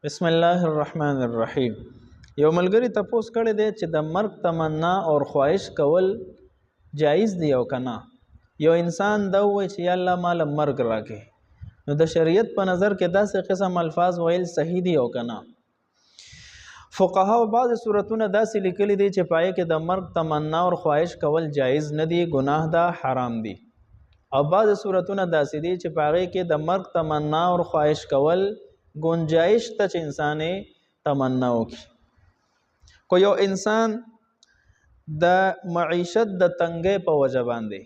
بسم الله الرحمن الرحیم. یو ملګری تپوس کړی دی چې د مرګ تمنا او خواهش کول جایز دی او کنه. یو انسان دا وایي چې یا الله مال مرګ راکې، نو د شریعت په نظر کې داسې قسم الفاظ ویل صحیح دی او کنه. فقها بعض صورتونه داسې لیکلي دي چې پای کې د مرګ تمنا او خواهش کول جایز نه دی، گناه ده، حرام دی. او بعض صورتونه داسې دي چې پای کې د مرګ تمنا او خواهش کول گنجائش ته چې انسان تمنا وکړي. کو یو انسان د معیشت د تنګۍ په وجه باندې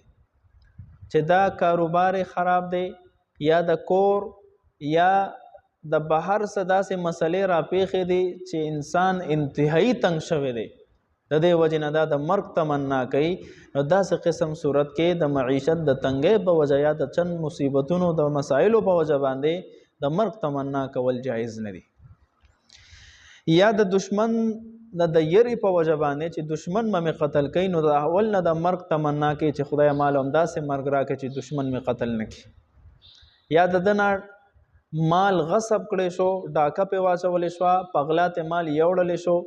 چې دا کاروبار خراب دی یا د کور یا د بهر څه داسې مسلې راپېښې دي چې انسان انتهایی تنګ شوی دی، د دې وجې نه دا د مرګ تمنا کوي، نو داسې قسم صورت کې د معیشت د تنګۍ په وجه یا د چند مصیبتونو د مسایلو په وجه باندې د مرګ تمنا کول جایز نه دي. یا د دشمن د یری په وجه باندې چې دشمن مې قتل کوي، نو د اول نه د مرګ تمنا کوي چې خدای مال همداسې مرګ راکړي چې دشمن مې قتل نه کړي. یا د دنه مال غصب کړی شو، ډاکه پې واچولی شوه، په غلا ته مال یوړلی شو،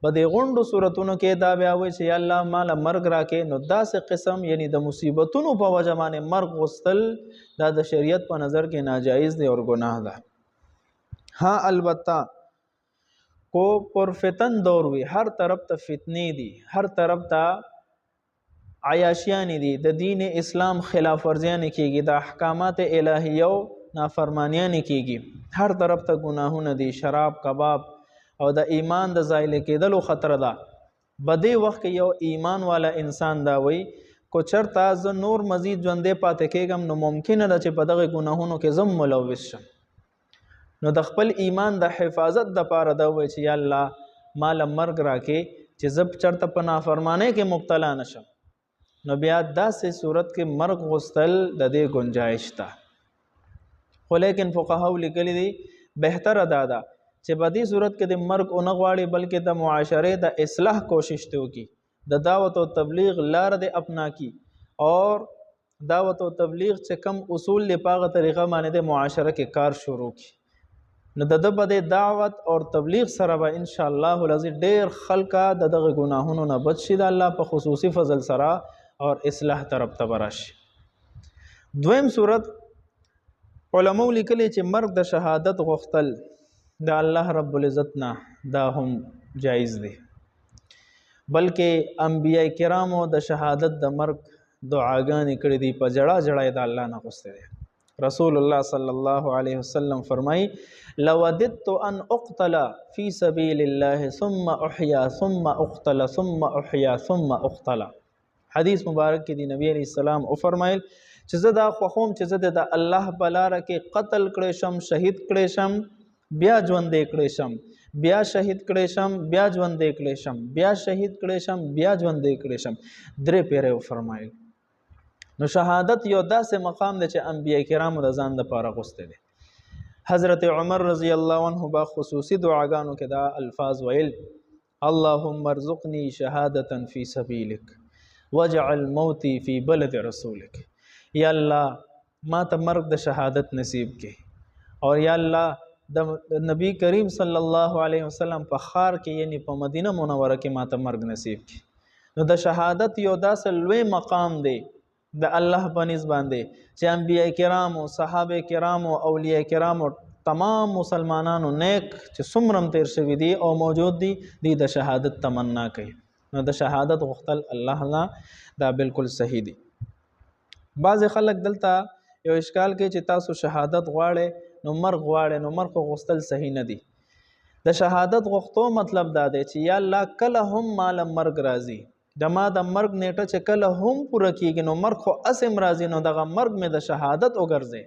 په دې غونډو صورتونو کې دا بیا وایي چې یا الله مال مرګ راکې، نو داسې قسم یعنی د مصیبتونو په وجه باندې مرګ غوښتل دا د شریعت په نظر کې ناجایز دی او ګناه ده. ها البته کو پرفتن دور وي، هر طرف ته فتنې دي، هر طرف ته عیاشیانې دي، د دین اسلام خلاف ورزیانې کېږي، د احکامات الهیو نافرمانیانې کېږي، هر طرف ته ګناهونه دي، شراب، کباب او د ایمان د زایل کېدلو خطر ده. بدې وخت کې یو ایمان والا انسان دا وایي کو چرته زه نور مزید ژوندی پاتې کېږم نو ممکنه ده چې په دغه ګناهونو کې زه ملوث شم، نو د خپل ایمان د حفاظت دپاره دا وایي چې یا الله ماله مرګ راکې چې زه چرته په نافرمانۍ کې مبتلا نشم، نو بیا داسې صورت کې مرګ غوښتل د دې گنجایش ده. خو لیکن فقهاو لیکلي دي بهتره دا ده چې په دې صورت کې د مرګ ونه غواړي بلکې د معاشرې د اصلاح کوشش ته وکړي، د دعوت او تبلیغ لار دې اپنا کی، اور دعوت او تبلیغ چې کم اصول دی په هغه طریقه باندې د معاشره کې کار شروع کی، نو د ده په دې دعوت او تبلیغ سره به انشاءالله العزیز ډېر خلکه د دغه ګناهونو نه بچ شي د الله په خصوصي فضل سره اور اصلاح طرف ته به راشي. دویم صورت علماو لیکلی چې مرګ د شهادت غوښتل د الله رب العزت نه دا هم جایز دی، بلکې انبیاء کرامو د شهادت د مرګ دعاګانې کړې دي، په جړه جړه د الله نه غوښتې دی. رسول الله صلی الله علیه وسلم فرمایي لوددت ان اقتل فی سبیل الله ثم احیا ثم اقتل ثم احیا ثم اقتل. حدیث مبارک کې دی نبی علیه السلام او فرمایل چې زه دا خوښوم چې زه د الله په لاره کې قتل کړی شم، شهید کړی شم، بیا ژوندی کړی شم، بیا شهید کړی شم، بیا ژوندی کړی شم، بیا شهید کړی شم، بیا ژوندی کړی شم، 3 پیره وفرمایل. نو شهادت یو داسې مقام دی چې انبیاء کرامو د ځان دپاره غوښتی دی. حضرت عمر رضی الله عنه با خصوصي دعاګانو کې دا الفاظ ویل اللهم ارزقني شهادة فی سبیلک واجعل موتی فی بلد رسولک. یا الله ما ته مرګ د شهادت نصیب کې، اور یا الله د نبی کریم صلی الله علیه وسلم په خار کې یعنی په مدینه منوره کې ما ته مرګ نصیب کی. نو د شهادت یو داسې لوی مقام دی د الله په نسبت باندې چې انبیاء کرامو، صحابه کرامو، اولیاء کرامو، تمام مسلمانانو نیک چې څومره تیر شوي دي او موجود دي دی د شهادت تمنا کوي. نو د شهادت غوښتل الله نه دا بالکل صحیح دی. بعض خلک دلته یو اشکال کوي چې تاسو شهادت غواړئ نو مرګ غواړئ، نو مرګ غوښتل صحیح نه دی. د شهادت غوښتو مطلب دا دی چې یا الله کله هم مال مرګ راځي، د ما د مرګ نیټه چې کله هم پوره کیږي نو مرګ خو اسم راځي، نو دغه مرګ مې د شهادت وګرځي،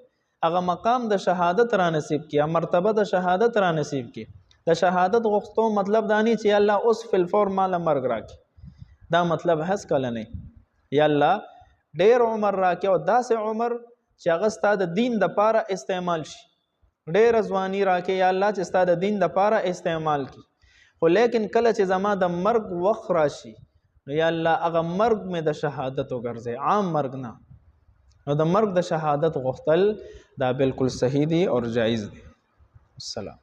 هغه مقام د شهادت را نصیب کی، مرتبه د شهادت را نصیب کی. د شهادت غوښتو مطلب دا نه چې یا الله اوس فی الفور مال مرګ راکړي، دا مطلب هیڅ کله نه. یا الله ډېر عمر راکړي او داسې عمر چې هغه ستا د دین دپاره استعمال شي، ډېره ځواني راکړي یا الله چې ستا د دین دپاره استعمال کی. خو لیکن کله چې زما د مرګ وخت راشي نو یا الله هغه مرګ مې د شهادت وګرځي، عام مرګ نه. نو د مرګ د شهادت غوښتل دا بالکل صحیح دی اور جایز دی. السلام.